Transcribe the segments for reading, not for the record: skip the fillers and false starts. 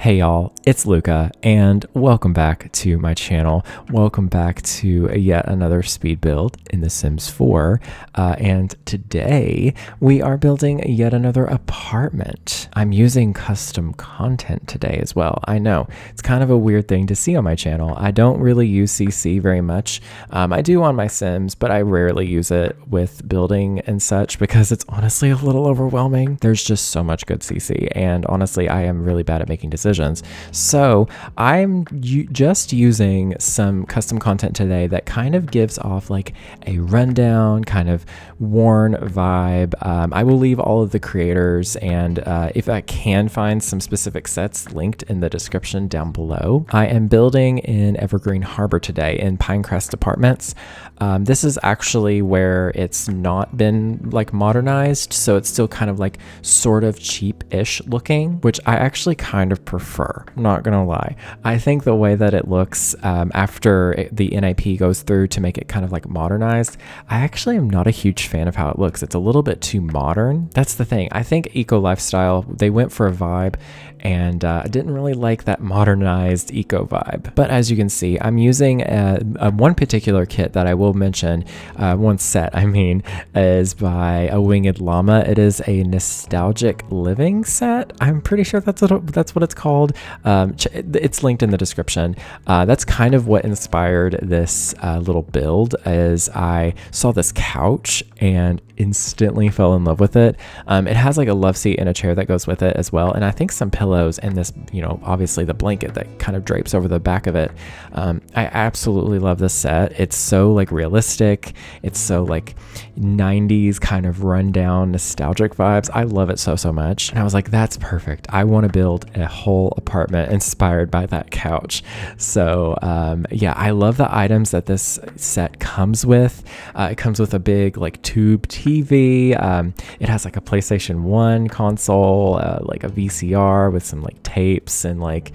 Hey y'all, it's Lucca, and welcome back to my channel. Welcome back to yet another speed build in The Sims 4. And today we are building yet another apartment. I'm using custom content today as well. I know, it's kind of a weird thing to see on my channel. I don't really use CC very much. I do on my Sims, but I rarely use it with building and such because it's honestly a little overwhelming. There's just so much good CC, and honestly, I am really bad at making decisions. So I'm just using some custom content today that kind of gives off like a rundown, kind of worn vibe. I will leave all of the creators and if I can find some specific sets linked in the description down below. I am building in Evergreen Harbor today in Pinecrest Apartments. This is actually where it's not been like modernized, so it's still kind of like sort of cheap-ish looking, which I actually kind of prefer, I'm not gonna lie. I think the way that it looks after the NIP goes through to make it kind of like modernized, I actually am not a huge fan of how it looks. It's a little bit too modern. That's the thing. I think Eco Lifestyle, they went for a vibe, and I didn't really like that modernized eco vibe. But as you can see, I'm using one particular kit that I will mention, one set I mean, is by a Winged Llama. It is a nostalgic living set. I'm pretty sure that's what it's called. It's linked in the description. That's kind of what inspired this little build, is I saw this couch and instantly fell in love with it. It has like a love seat and a chair that goes with it as well, and I think some pillows and this, obviously the blanket that kind of drapes over the back of it. I absolutely love this set. It's so like realistic. It's so like 90s kind of rundown nostalgic vibes. I love it so much, and I was like, that's perfect. I want to build a whole apartment inspired by that couch. So yeah, I love the items that this set comes with. It comes with a big like tube TV. It has like a PlayStation 1 console, like a VCR with some like tapes and like,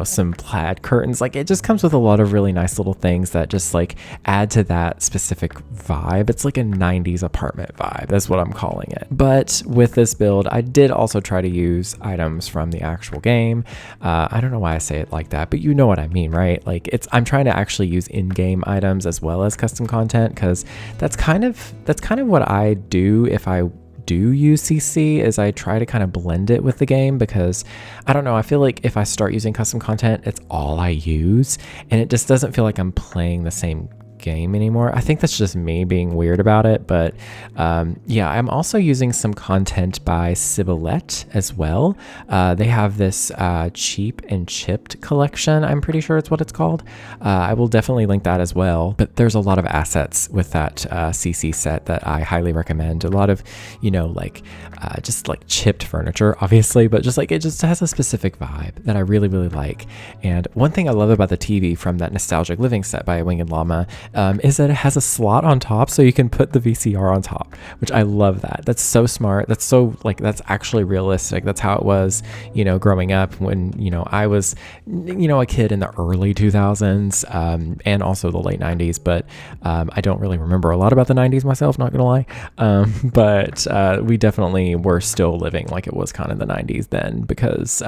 some plaid curtains. Like, it just comes with a lot of really nice little things that just like add to that specific vibe. It's like a 90s apartment vibe. That's what I'm calling it. But with this build, I did also try to use items from the actual game. I don't know why I say it like that, but you know what I mean, right? Like, I'm trying to actually use in-game items as well as custom content, because that's kind of what I do if I do use CC, is I try to kind of blend it with the game, because I don't know, I feel like if I start using custom content, it's all I use, and it just doesn't feel like I'm playing the same game anymore. I think that's just me being weird about it, but yeah, I'm also using some content by Sibylette as well. They have this cheap and chipped collection. I'm pretty sure it's what it's called. I will definitely link that as well, but there's a lot of assets with that CC set that I highly recommend. A lot of, like just like chipped furniture, obviously, but just like it just has a specific vibe that I really like. And one thing I love about the TV from that nostalgic living set by Winged Llama is that it has a slot on top, so you can put the VCR on top, which I love that. That's so smart. That's so like, that's actually realistic. That's how it was, growing up when, I was, a kid in the early 2000s and also the late 90s, but I don't really remember a lot about the 90s myself, not gonna lie. But we definitely were still living like it was kind of the 90s then, because,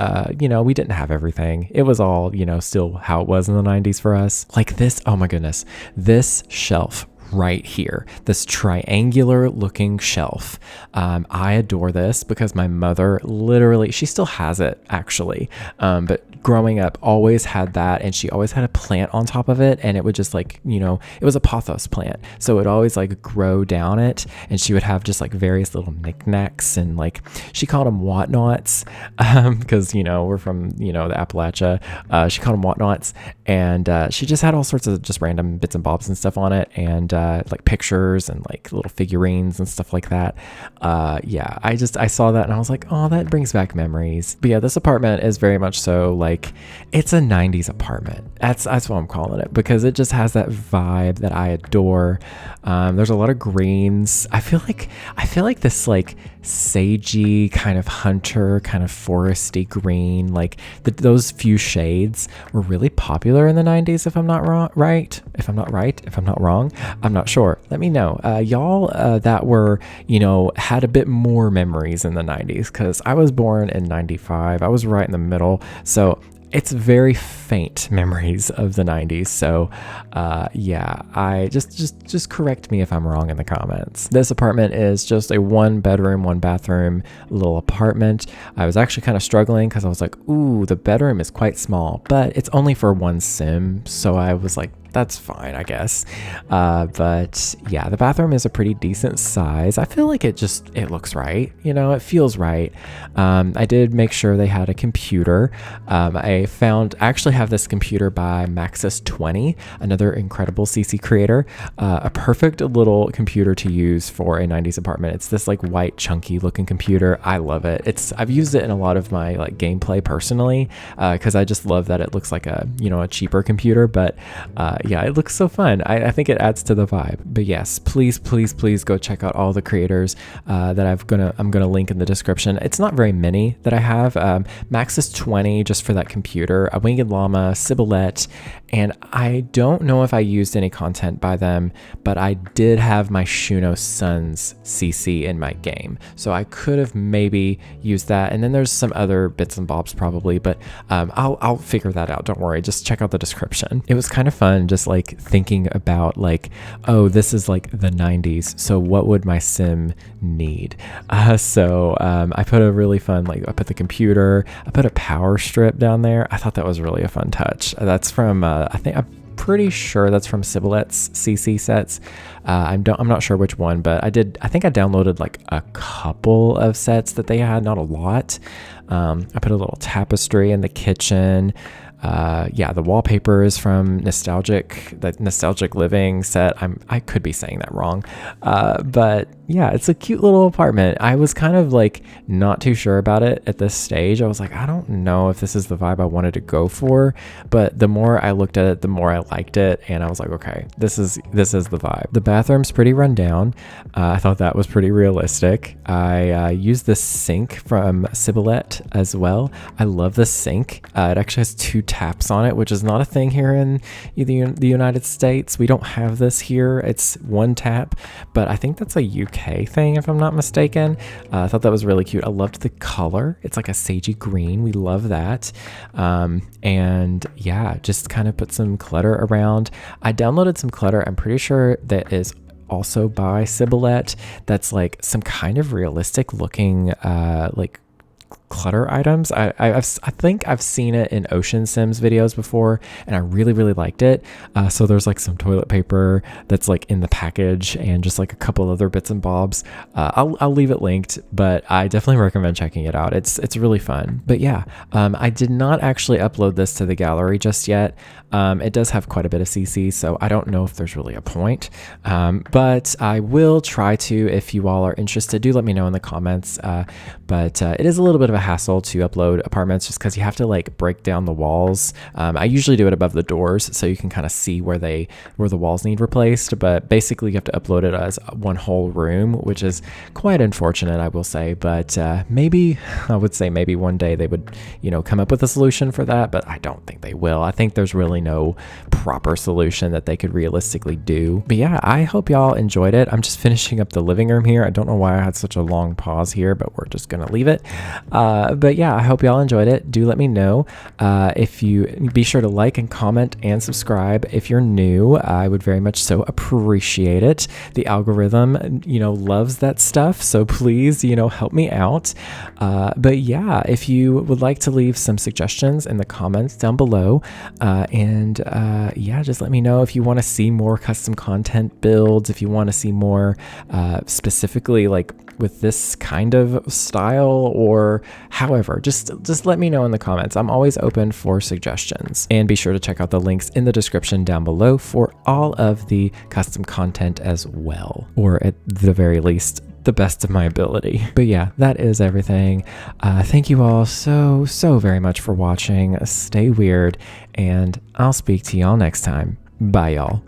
we didn't have everything. It was all, still how it was in the 90s for us. Like this, oh my goodness, this shelf right here, this triangular looking shelf. I adore this because my mother literally, she still has it actually, but growing up always had that, and she always had a plant on top of it, and it would just like, it was a pothos plant, so it would always like grow down it, and she would have just like various little knickknacks, and like she called them whatnots, because we're from the Appalachia. She called them whatnots, and she just had all sorts of just random bits and bobs and stuff on it, and like pictures and like little figurines and stuff like that. Yeah, I saw that and I was like, oh, that brings back memories. But yeah, this apartment is very much so like, it's a 90s apartment. That's what I'm calling it, because it just has that vibe that I adore. There's a lot of greens. I feel like this like sagey kind of hunter, kind of foresty green, like those few shades were really popular in the 90s, if I'm not wrong. I'm not sure. Let me know. Y'all that were, had a bit more memories in the 90s, because I was born in 95. I was right in the middle. So it's very faint memories of the 90s. So yeah, I just correct me if I'm wrong in the comments. This apartment is just a 1-bedroom, 1-bathroom little apartment. I was actually kind of struggling because I was like, ooh, the bedroom is quite small, but it's only for 1 sim. So I was like, that's fine, I guess. But yeah, the bathroom is a pretty decent size. I feel like it looks right. It feels right. I did make sure they had a computer. I actually have this computer by Maxis20, another incredible CC creator. A perfect little computer to use for a 90s apartment. It's this like white chunky looking computer. I love it. I've used it in a lot of my like gameplay personally, because I just love that it looks like a cheaper computer, but yeah, it looks so fun. I think it adds to the vibe. But yes, please go check out all the creators that I'm gonna link in the description. It's not very many that I have. Maxis20 just for that computer, a Winged Llama, Sibilette, and I don't know if I used any content by them, but I did have my Shuno Sons CC in my game, so I could have maybe used that. And then there's some other bits and bobs probably, but I'll figure that out. Don't worry, just check out the description. It was kind of fun just like thinking about like, oh, this is like the 90s, so what would my sim need? So I put a really fun, like I put the computer, I put a power strip down there. I thought that was really a fun touch. That's from I'm pretty sure that's from Sibilette's CC sets. I'm not sure which one, but I think I downloaded like a couple of sets that they had, not a lot. I put a little tapestry in the kitchen. Yeah, the wallpaper is from that Nostalgic Living set. I could be saying that wrong, but yeah, it's a cute little apartment. I was kind of like not too sure about it at this stage. I was like, I don't know if this is the vibe I wanted to go for, but the more I looked at it, the more I liked it, and I was like, okay, this is the vibe. The bathroom's pretty run down. I thought that was pretty realistic. I used the sink from Sibilette as well. I love the sink. It actually has 2 taps on it, which is not a thing here in the United States. We don't have this here. It's 1 tap, but I think that's a UK thing if I'm not mistaken. I thought that was really cute. I loved the color. It's like a sagey green. We love that. And yeah, just kind of put some clutter around. I downloaded some clutter. I'm pretty sure that is also by Sibilette. That's like some kind of realistic looking like clutter items. I think I've seen it in Ocean Sims videos before, and I really liked it. So there's like some toilet paper that's like in the package, and just like a couple other bits and bobs. I'll leave it linked, but I definitely recommend checking it out. It's really fun. But yeah, I did not actually upload this to the gallery just yet. It does have quite a bit of CC, so I don't know if there's really a point, but I will try to. If you all are interested, do let me know in the comments. But it is a little bit of a hassle to upload apartments just because you have to like break down the walls. I usually do it above the doors so you can kind of see where the walls need replaced, but basically you have to upload it as one whole room, which is quite unfortunate, I will say. But maybe one day they would come up with a solution for that, but I don't think they will. I think there's really no proper solution that they could realistically do. But yeah, I hope y'all enjoyed it. I'm just finishing up the living room here. I don't know why I had such a long pause here, but we're just gonna leave it. But yeah, I hope y'all enjoyed it. Do let me know. If you be sure to like and comment and subscribe if you're new. I would very much so appreciate it. The algorithm, loves that stuff. So please, help me out. But yeah, if you would like to leave some suggestions in the comments down below, and yeah, just let me know if you want to see more custom content builds, if you want to see more specifically like with this kind of style, or however, just let me know in the comments. I'm always open for suggestions, and be sure to check out the links in the description down below for all of the custom content as well, or at the very least the best of my ability. But yeah, that is everything. Thank you all so very much for watching. Stay weird, and I'll speak to y'all next time. Bye y'all.